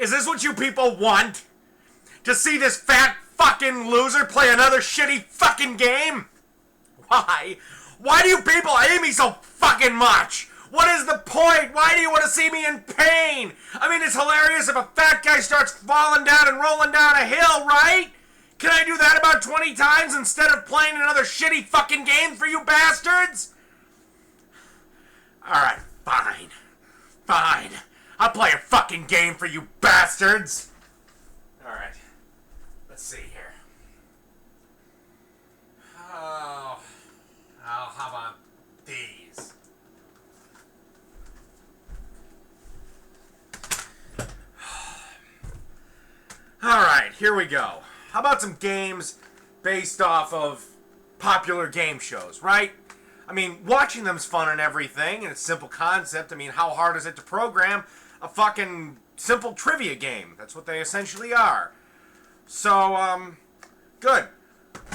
Is this what you people want? To see this fat fucking loser play another shitty fucking game? Why? Why do you people hate me so fucking much? What is the point? Why do you want to see me in pain? I mean, it's hilarious if a fat guy starts falling down and rolling down a hill, right? Can I do that about 20 times instead of playing another shitty fucking game for you bastards? Alright, fine. Fine. I'll play a fucking game for you bastards. Alright. Let's see here. Oh, how about these? Alright, here we go. How about some games based off of popular game shows, right? I mean, watching them's fun and everything, and it's a simple concept. I mean, how hard is it to program a fucking simple trivia game? That's what they essentially are. So, good.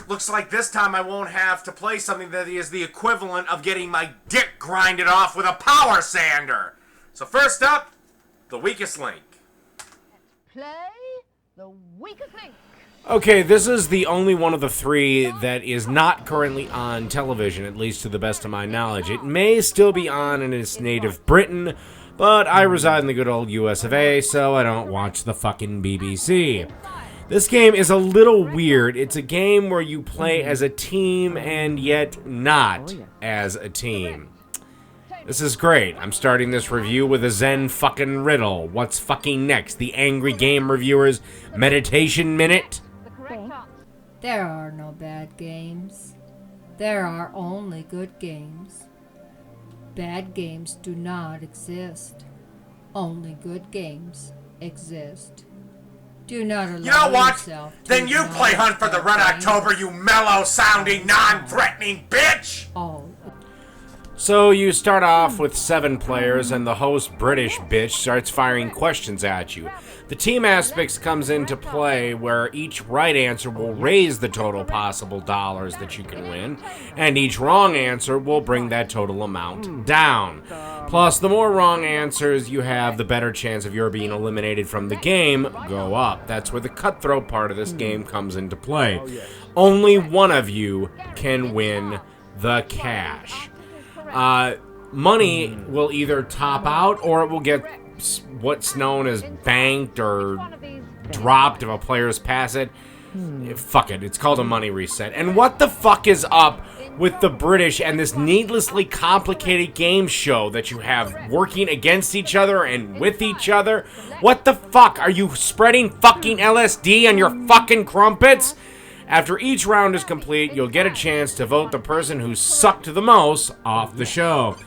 Looks like this time I won't have to play something that is the equivalent of getting my dick grinded off with a power sander. So first up, the weakest link. Play the weakest link. Okay, this is the only one of the three that is not currently on television, at least to the best of my knowledge. It may still be on in its native Britain, but I reside in the good old US of A, so I don't watch the fucking BBC. This game is a little weird. It's a game where you play as a team and yet not as a team. This is great. I'm starting this review with a Zen fucking riddle. What's fucking next? The Angry Game Reviewers Meditation Minute? There are no bad games. There are only good games. Bad games do not exist. Only good games exist. Do not allow You know what? yourself to Then you play Hunt for the Red October, you mellow-sounding, non-threatening bitch! Oh, So you start off with 7 players and the host British bitch starts firing questions at you. The team aspects comes into play where each right answer will raise the total possible dollars that you can win, and each wrong answer will bring that total amount down. Plus, the more wrong answers you have, the better chance of your being eliminated from the game go up. That's where the cutthroat part of this game comes into play. Only one of you can win the cash. Money will either top out or it will get what's known as banked or dropped if a player's pass it. Fuck it, it's called a money reset. And what the fuck is up with the British and this needlessly complicated game show that you have working against each other and with each other? What the fuck? Are you spreading fucking LSD on your fucking crumpets? After each round is complete, you'll get a chance to vote the person who sucked the most off the show.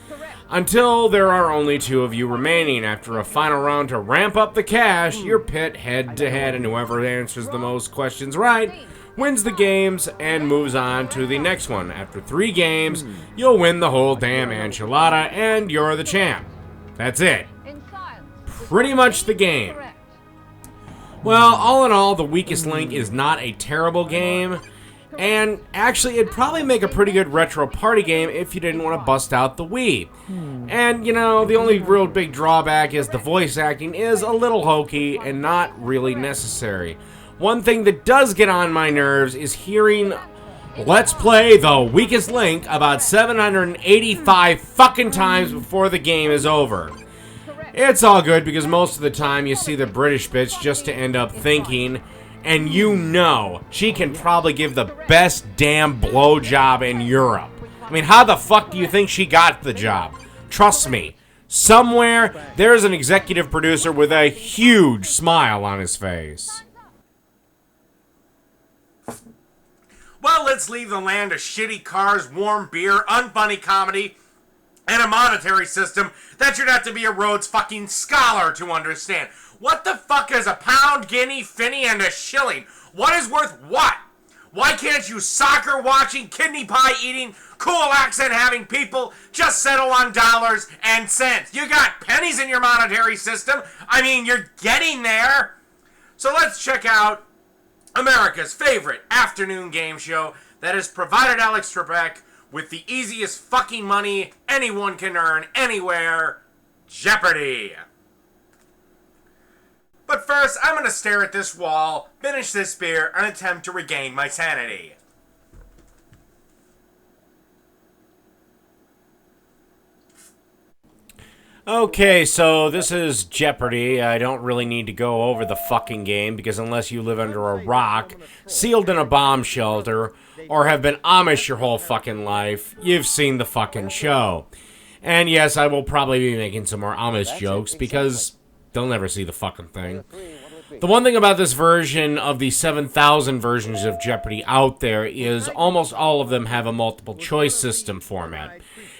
Until there are only 2 of you remaining. After a final round to ramp up the cash, you're pit head-to-head, and whoever answers the most questions right wins the games and moves on to the next one. After 3 games, you'll win the whole damn enchilada, and you're the champ. That's it. Pretty much the game. Well, all in all, The Weakest Link is not a terrible game, and actually it'd probably make a pretty good retro party game if you didn't want to bust out the Wii. And, you know, the only real big drawback is the voice acting is a little hokey and not really necessary. One thing that does get on my nerves is hearing Let's Play The Weakest Link about 785 fucking times before the game is over. It's all good because most of the time you see the British bitch just to end up thinking, and you know she can probably give the best damn blowjob in Europe. I mean, how the fuck do you think she got the job? Trust me, somewhere there's an executive producer with a huge smile on his face. Well, let's leave the land of shitty cars, warm beer, unfunny comedy, and a monetary system that you'd have to be a Rhodes fucking scholar to understand. What the fuck is a pound, guinea, finny, and a shilling? What is worth what? Why can't you soccer watching, kidney pie eating, cool accent having people just settle on dollars and cents? You got pennies in your monetary system. I mean, you're getting there. So let's check out America's favorite afternoon game show that has provided Alex Trebek with the easiest fucking money anyone can earn anywhere, Jeopardy! But first, I'm gonna stare at this wall, finish this beer, and attempt to regain my sanity. Okay, so this is Jeopardy. I don't really need to go over the fucking game because unless you live under a rock, sealed in a bomb shelter, or have been Amish your whole fucking life, you've seen the fucking show. And yes, I will probably be making some more Amish jokes because they'll never see the fucking thing. The one thing about this version of the 7,000 versions of Jeopardy out there is almost all of them have a multiple choice system format.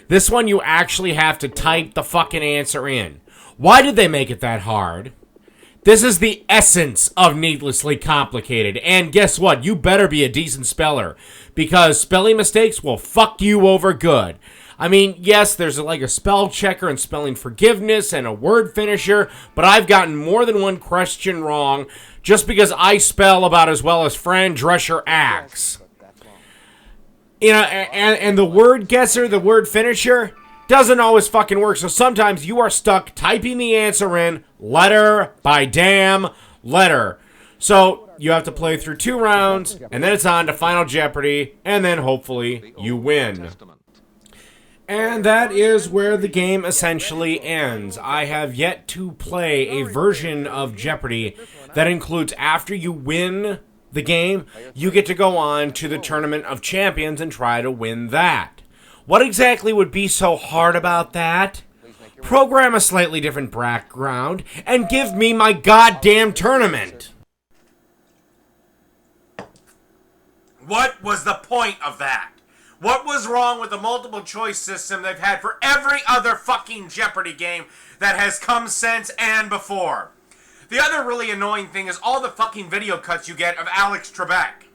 This one you actually have to type the fucking answer in. Why did they make it that hard? This is the essence of needlessly complicated. And guess what? You better be a decent speller because spelling mistakes will fuck you over good. I mean, yes, there's like a spell checker and spelling forgiveness and a word finisher, but I've gotten more than one question wrong just because I spell about as well as Fran Drescher acts. You know, and the word guesser, the word finisher, doesn't always fucking work. So sometimes you are stuck typing the answer in letter by damn letter. So you have to play through 2 rounds, and then it's on to Final Jeopardy, and then hopefully you win. And that is where the game essentially ends. I have yet to play a version of Jeopardy that includes after you win the game, you get to go on to the Tournament of Champions and try to win that. What exactly would be so hard about that? Program a slightly different background and give me my goddamn tournament. What was the point of that? What was wrong with the multiple choice system they've had for every other fucking Jeopardy game that has come since and before? The other really annoying thing is all the fucking video cuts you get of Alex Trebek.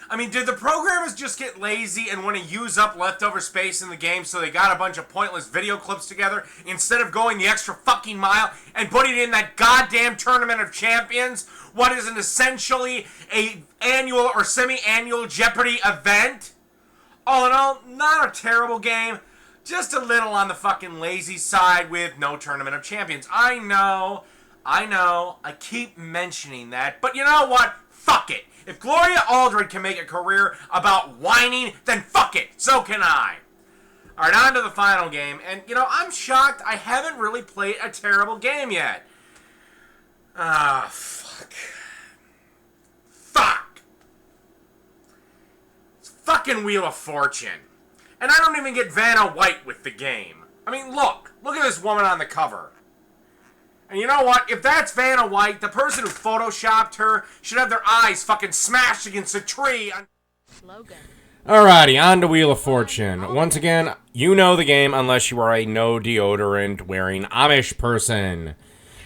I mean, did the programmers just get lazy and want to use up leftover space in the game so they got a bunch of pointless video clips together instead of going the extra fucking mile and putting it in that goddamn Tournament of Champions? What is an essentially a annual or semi-annual Jeopardy event? All in all, not a terrible game. Just a little on the fucking lazy side with no Tournament of Champions. I know, I keep mentioning that, but you know what? Fuck it. If Gloria Aldred can make a career about whining, then fuck it. So can I. Alright, on to the final game, and you know, I'm shocked I haven't really played a terrible game yet. Fuck. It's fucking Wheel of Fortune. And I don't even get Vanna White with the game. I mean, look at this woman on the cover. And you know what? If that's Vanna White, the person who photoshopped her should have their eyes fucking smashed against a tree. Alrighty, on to Wheel of Fortune. Once again, you know the game unless you are a no deodorant wearing Amish person.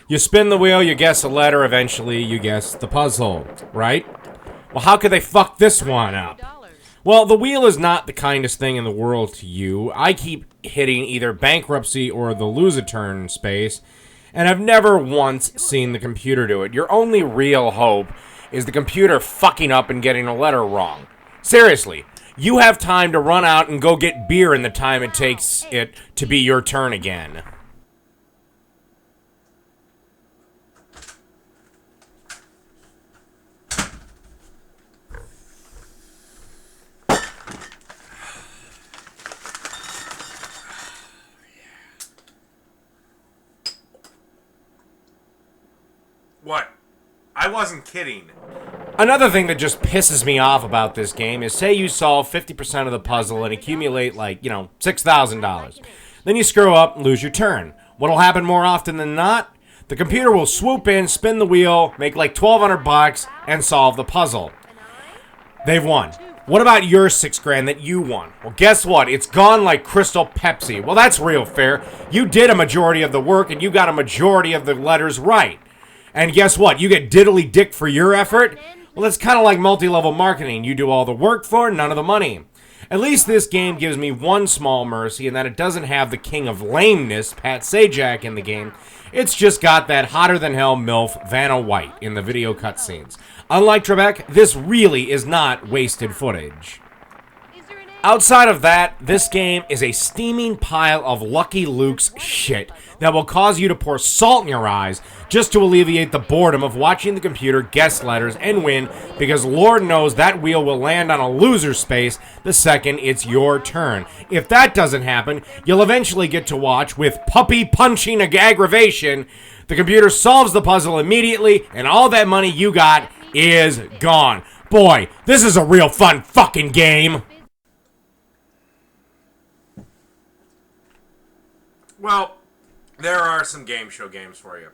You spin the wheel, you guess a letter, eventually you guess the puzzle, right? Well, how could they fuck this one up? Well, the wheel is not the kindest thing in the world to you. I keep hitting either bankruptcy or the lose a turn space, and I've never once seen the computer do it. Your only real hope is the computer fucking up and getting a letter wrong. Seriously, you have time to run out and go get beer in the time it takes it to be your turn again. What? I wasn't kidding. Another thing that just pisses me off about this game is say you solve 50% of the puzzle and accumulate $6,000. Then you screw up and lose your turn. What'll happen more often than not? The computer will swoop in, spin the wheel, make $1,200 and solve the puzzle. They've won. What about your $6,000 that you won? Well, guess what? It's gone like Crystal Pepsi. Well, that's real fair. You did a majority of the work and you got a majority of the letters right. And guess what? You get diddly dick for your effort? Well, it's kind of like multi-level marketing. You do all the work for none of the money. At least this game gives me one small mercy, in that it doesn't have the king of lameness, Pat Sajak, in the game. It's just got that hotter-than-hell MILF Vanna White in the video cutscenes. Unlike Trebek, this really is not wasted footage. Outside of that, this game is a steaming pile of Lucky Luke's shit that will cause you to pour salt in your eyes just to alleviate the boredom of watching the computer guess letters and win, because Lord knows that wheel will land on a loser space the second it's your turn. If that doesn't happen, you'll eventually get to watch, with puppy punching aggravation, the computer solves the puzzle immediately and all that money you got is gone. Boy, this is a real fun fucking game. Well, there are some game show games for you.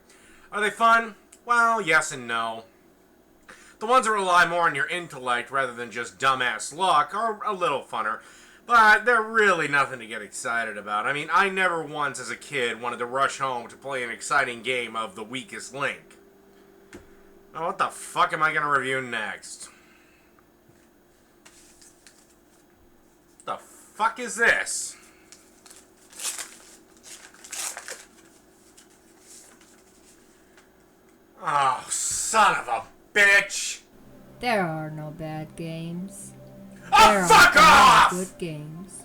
Are they fun? Well, yes and no. The ones that rely more on your intellect rather than just dumbass luck are a little funner, but they're really nothing to get excited about. I mean, I never once as a kid wanted to rush home to play an exciting game of The Weakest Link. Now, what the fuck am I going to review next? What the fuck is this? Oh, son of a bitch! There are no bad games. Oh, There fuck are off! only good games.